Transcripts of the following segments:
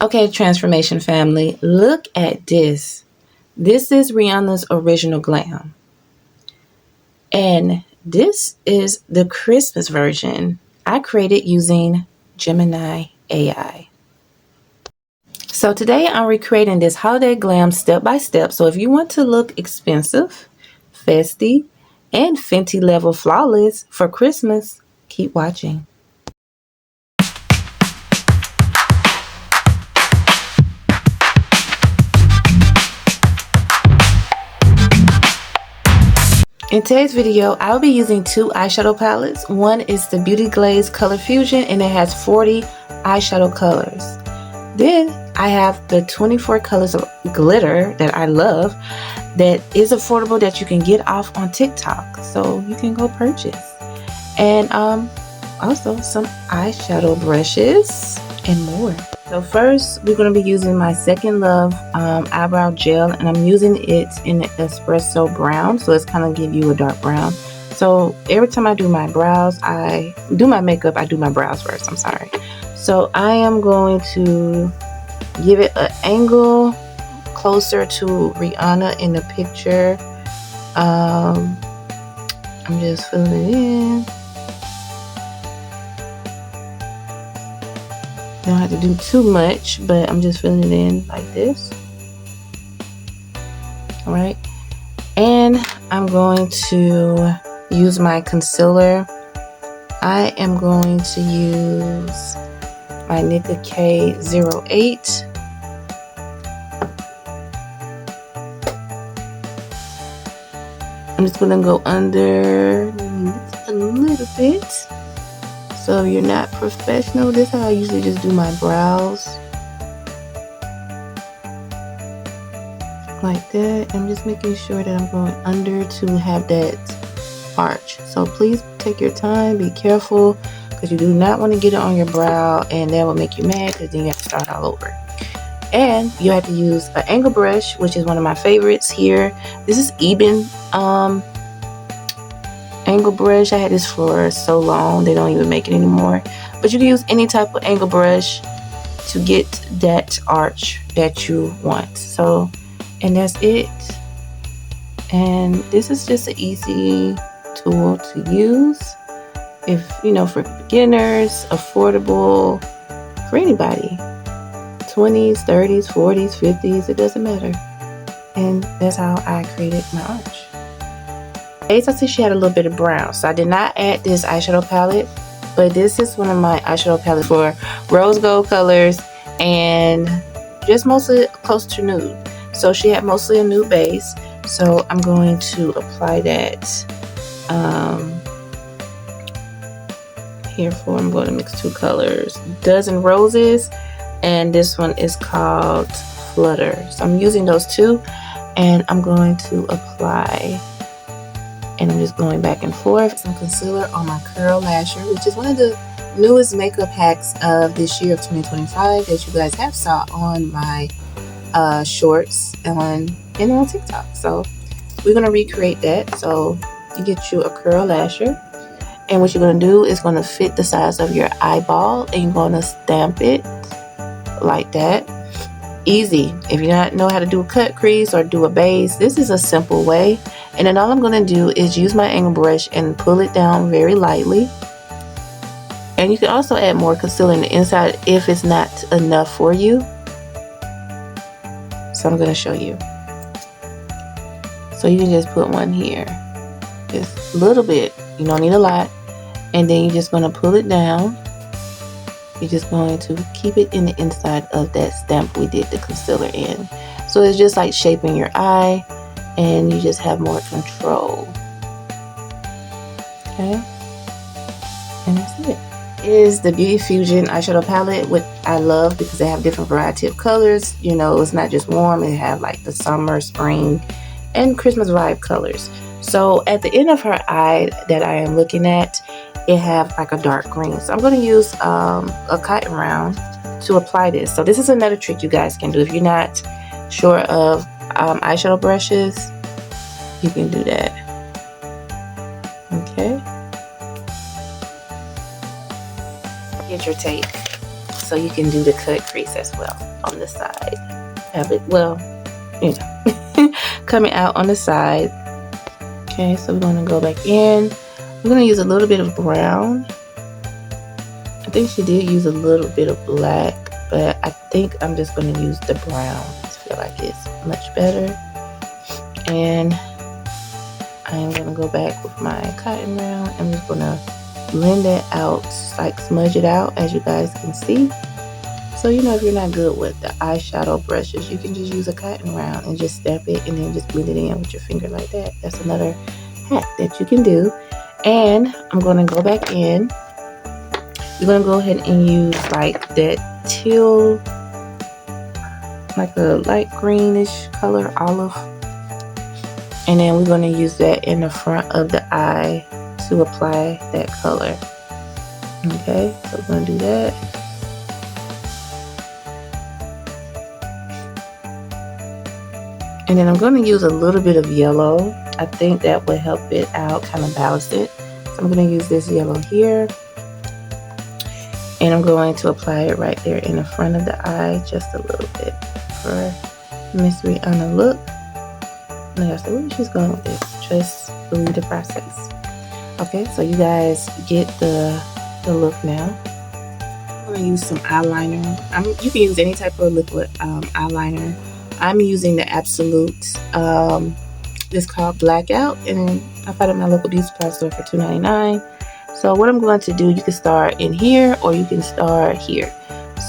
Okay, transformation family, look at this. This is Rihanna's original Glam. And this is the Christmas version I created using Gemini AI. So today I'm recreating this holiday glam step by step. So if you want to look expensive, festy, and Fenty level flawless for Christmas, keep watching. In today's video, I'll be using two eyeshadow palettes. One is the Beauty Glaze Color Fusion and it has 40 eyeshadow colors. Then I have the 24 colors of glitter that I love that is affordable that you can get off on TikTok. So you can go purchase. And also some eyeshadow brushes and more. So first we're going to be using my Second Love eyebrow gel, and I'm using it in the espresso brown, so it's kind of give you a dark brown. So every time I do my brows, I do my makeup, I do my brows first, I'm sorry. So I am going to give it an angle closer to Rihanna in the picture. I'm just filling it in. Don't have to do too much, but I'm just filling it in like this. All right, and I'm going to use my concealer. I am going to use my Nicka K08. I'm just gonna go under a little bit. So if you're not professional, this is how I usually just do my brows. Like that. I'm just making sure that I'm going under to have that arch. So please take your time, be careful, because you do not want to get it on your brow and that will make you mad because then you have to start all over. And you have to use an angle brush, which is one of my favorites here. This is Eben angle brush. I had this for so long, they don't even make it anymore. But you can use any type of angle brush to get that arch that you want. So, and that's it. And this is just an easy tool to use. If, you know, for beginners, affordable, for anybody. 20s, 30s, 40s, 50s, it doesn't matter. And that's how I created my arch. I see she had a little bit of brown, so I did not add this eyeshadow palette, but this is one of my eyeshadow palettes for rose gold colors and just mostly close to nude. So she had mostly a nude base, so I'm going to apply that here for, I'm going to mix two colors, Dozen Roses, and this one is called Flutter. So I'm using those two, and I'm going to apply. And I'm just going back and forth. Some concealer on my curl lasher, which is one of the newest makeup hacks of this year of 2025 that you guys have saw on my shorts and on TikTok. So we're going to recreate that. So you get you a curl lasher, and what you're going to do is going to fit the size of your eyeball, and you're going to stamp it like that. Easy. If you don't know how to do a cut crease or do a base, this is a simple way. And then all I'm going to do is use my angle brush and pull it down very lightly. And you can also add more concealer in the inside if it's not enough for you. So I'm going to show you. So you can just put one here. Just a little bit. You don't need a lot. And then you're just going to pull it down. You're just going to keep it in the inside of that stamp we did the concealer in. So it's just like shaping your eye, and you just have more control. Okay, and that's it. It is the Beauty Fusion eyeshadow palette, which I love because they have different variety of colors. You know, it's not just warm, it have like the summer, spring, and Christmas vibe colors. So at the end of her eye that I am looking at, it have like a dark green. So I'm going to use a cotton round to apply this. So this is another trick you guys can do if you're not sure of eyeshadow brushes. You can do that. Okay. Get your tape. so you can do the cut crease as well on the side. Have it, well, you know, coming out on the side. Okay, so we're going to go back in. I'm going to use a little bit of brown. I think she did use a little bit of black, but I think I'm just going to use the brown. I feel like it's much better. And I'm going to go back with my cotton round. I'm just going to blend it out, like smudge it out, as you guys can see. So, you know, if you're not good with the eyeshadow brushes, you can just use a cotton round and just stamp it and then just blend it in with your finger like that. That's another hack that you can do. And I'm going to go back in. We're going to go ahead and use like that teal, like a light greenish color, olive. And then we're going to use that in the front of the eye to apply that color. Okay, so we're going to do that. And then I'm going to use a little bit of yellow. I think that would help it out, kind of balance it. So I'm going to use this yellow here. And I'm going to apply it right there in the front of the eye, just a little bit for Miss Rihanna look. And I said, where she's going with this? Just believe the process. Okay, so you guys get the look now. I'm going to use some eyeliner. You can use any type of liquid eyeliner. I'm using the Absolute. It's called Blackout, and I found it at my local beauty supply store for $2.99. So what I'm going to do, you can start in here or you can start here.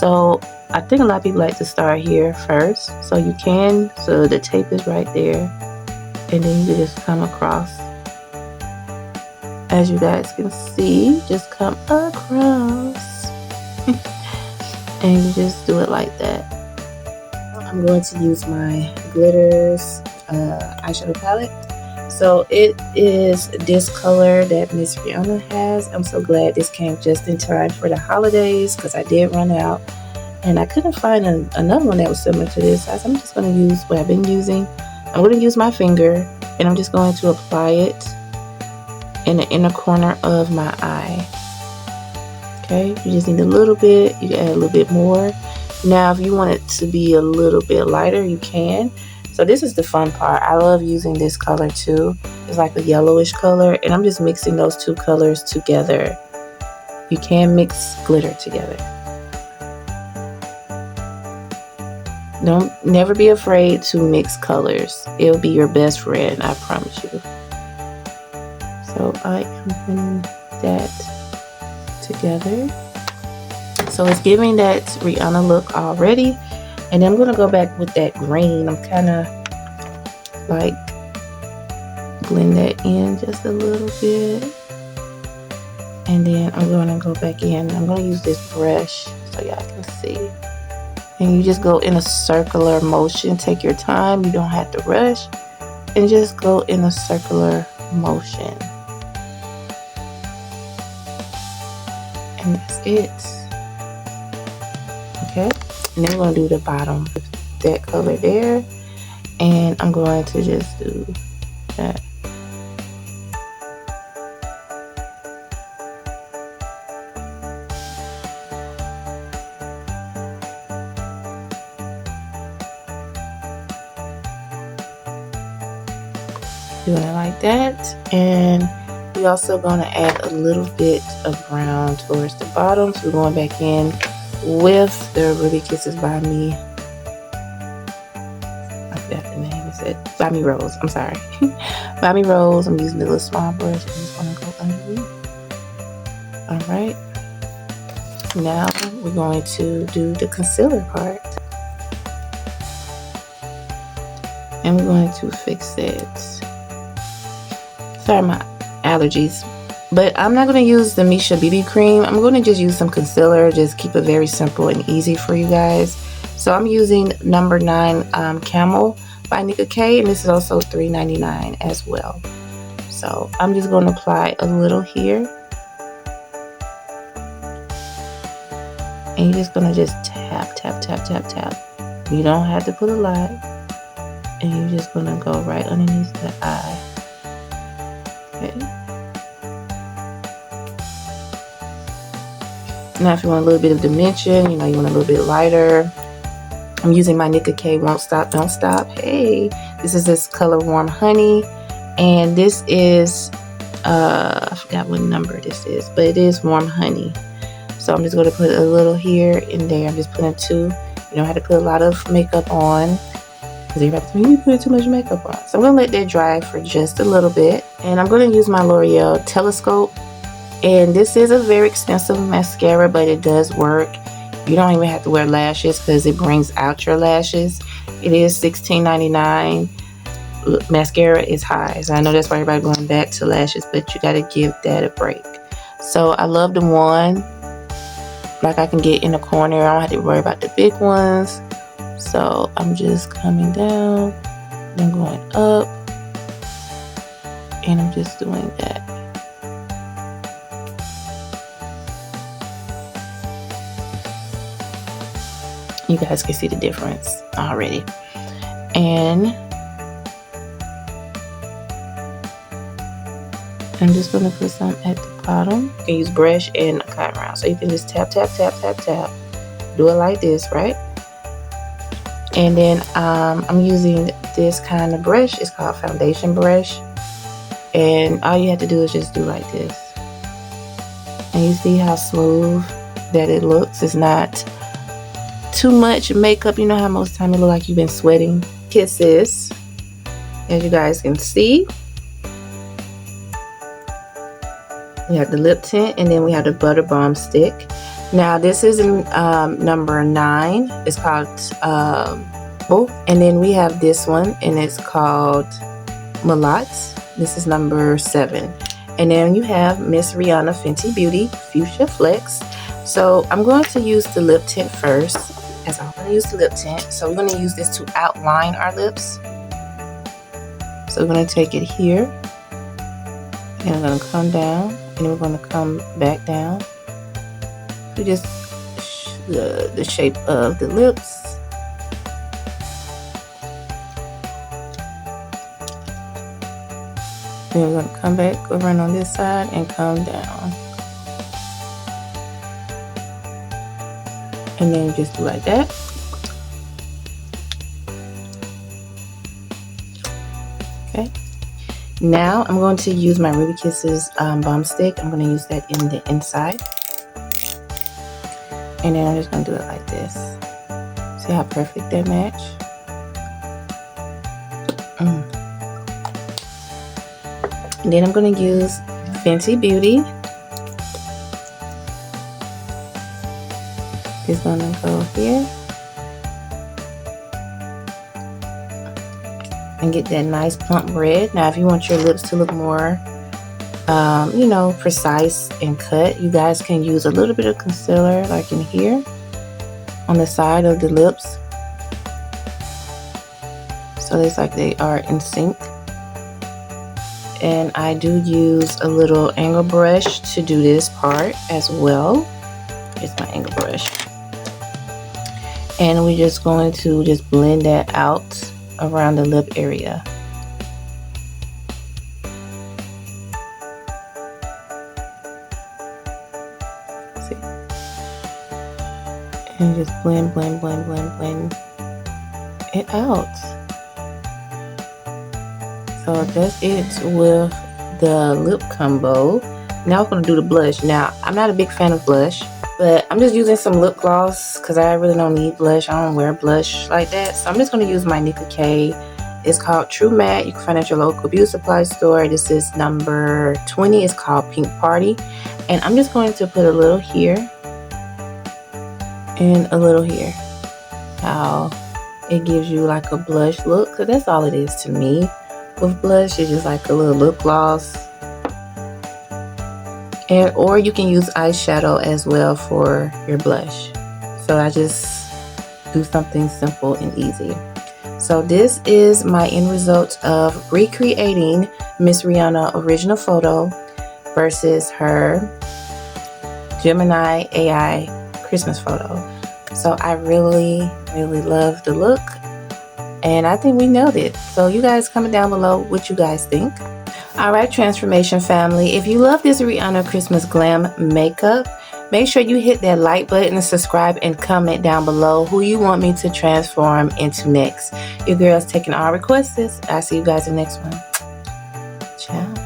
So I think a lot of people like to start here first. So you can, so the tape is right there. And then you can just come across. As you guys can see, just come across. And you just do it like that. I'm going to use my Glitters eyeshadow palette. So it is this color that Miss Rihanna has. I'm so glad this came just in time for the holidays because I did run out. And I couldn't find another one that was similar to this. So I'm just going to use what I've been using. I'm going to use my finger and I'm just going to apply it in the inner corner of my eye. Okay, you just need a little bit. You can add a little bit more. Now, if you want it to be a little bit lighter, you can. So this is the fun part. I love using this color too. It's like a yellowish color, and I'm just mixing those two colors together. You can mix glitter together. Never be afraid to mix colors. It'll be your best friend, I promise you. So I am putting that together. So it's giving that Rihanna look already. And then I'm going to go back with that green. I'm kind of like blend that in just a little bit. And then I'm going to go back in. I'm going to use this brush so y'all can see. And you just go in a circular motion. Take your time. You don't have to rush. And just go in a circular motion. And that's it. Okay, and then I'm going to do the bottom with that color there, and I'm going to just do that. Doing it like that, and we're also going to add a little bit of brown towards the bottom. So we're going back in with the Ruby Kisses by Me. I forgot the name. Is it By Me Rose? I'm sorry. By Me Rose. I'm using the little small brush. I'm just going to go underneath. Alright. Now we're going to do the concealer part. And we're going to fix it. Sorry, my allergies. But I'm not going to use the Misha BB cream. I'm going to just use some concealer. Just keep it very simple and easy for you guys. So I'm using number 9 Camel by Nika K. And this is also $3.99 as well. So I'm just going to apply a little here. And you're just going to just tap, tap, tap, tap, tap. You don't have to put a lot. And you're just going to go right underneath the eye. Okay. Now if you want a little bit of dimension, you know, you want a little bit lighter, I'm using my Nicka K Won't Stop Don't Stop. Hey, this is this color Warm Honey, and this is I forgot what number this is, but it is Warm Honey. So I'm just going to put a little here and there. I'm just putting 2. You don't have to put a lot of makeup on, because everybody tells me you put too much makeup on. So I'm going to let that dry for just a little bit, and I'm going to use my L'Oreal Telescope. And this is a very expensive mascara, but it does work. You don't even have to wear lashes because it brings out your lashes. It is $16.99. Mascara is high, so I know that's why everybody going back to lashes, but you got to give that a break. So I love the one like I can get in the corner. I don't have to worry about the big ones. So I'm just coming down and going up, and I'm just doing that. You guys can see the difference already. And I'm just going to put some at the bottom. You can use brush and a cotton round. So you can just tap, tap, tap, tap, tap. Do it like this, right? And then I'm using this kind of brush. It's called foundation brush. And all you have to do is just do like this. And you see how smooth that it looks. It's not too much makeup. You know how most of the time it look like you've been sweating. Kisses, as you guys can see. We have the lip tint, and then we have the butter balm stick. Now this is in number 9. It's called and then we have this one, and it's called Mulatts. This is number 7. And then you have Miss Rihanna Fenty Beauty Fuchsia Flex. So I'm going to use the lip tint first. As I'm going to use the lip tint, so we're going to use this to outline our lips. So we're going to take it here, and we're going to come down, and then we're going to come back down to just the shape of the lips. Then we're going to come back around on this side and come down. And then just do like that. Okay. Now I'm going to use my Ruby Kisses balm stick. I'm going to use that in the inside. And then I'm just going to do it like this. See how perfect that match? And then I'm going to use Fenty Beauty. It's going to go here and get that nice plump red. Now if you want your lips to look more you know, precise and cut, you guys can use a little bit of concealer like in here on the side of the lips, so it's like they are in sync. And I do use a little angle brush to do this part as well. Here's my angle brush. And we're just going to just blend that out around the lip area. See? And just blend, blend, blend, blend, blend it out. So that's it with the lip combo. Now we're going to do the blush. Now, I'm not a big fan of blush, but I'm just using some lip gloss because I really don't need blush. I don't wear blush like that. So I'm just going to use my Nicka K. It's called True Matte. You can find it at your local beauty supply store. This is number 20. It's called Pink Party. And I'm just going to put a little here and a little here. How it gives you like a blush look, because that's all it is to me. With blush, it's just like a little lip gloss. And or you can use eyeshadow as well for your blush. So I just do something simple and easy. So this is my end result of recreating Miss Rihanna original photo versus her Gemini AI Christmas photo. So I really, really love the look. And I think we nailed it. So you guys comment down below what you guys think. Alright, transformation family, if you love this Rihanna Christmas glam makeup, Make sure you hit that like button and subscribe and comment down below who you want me to transform into next. Your girl's taking all requests. I'll see you guys in the next one. Ciao.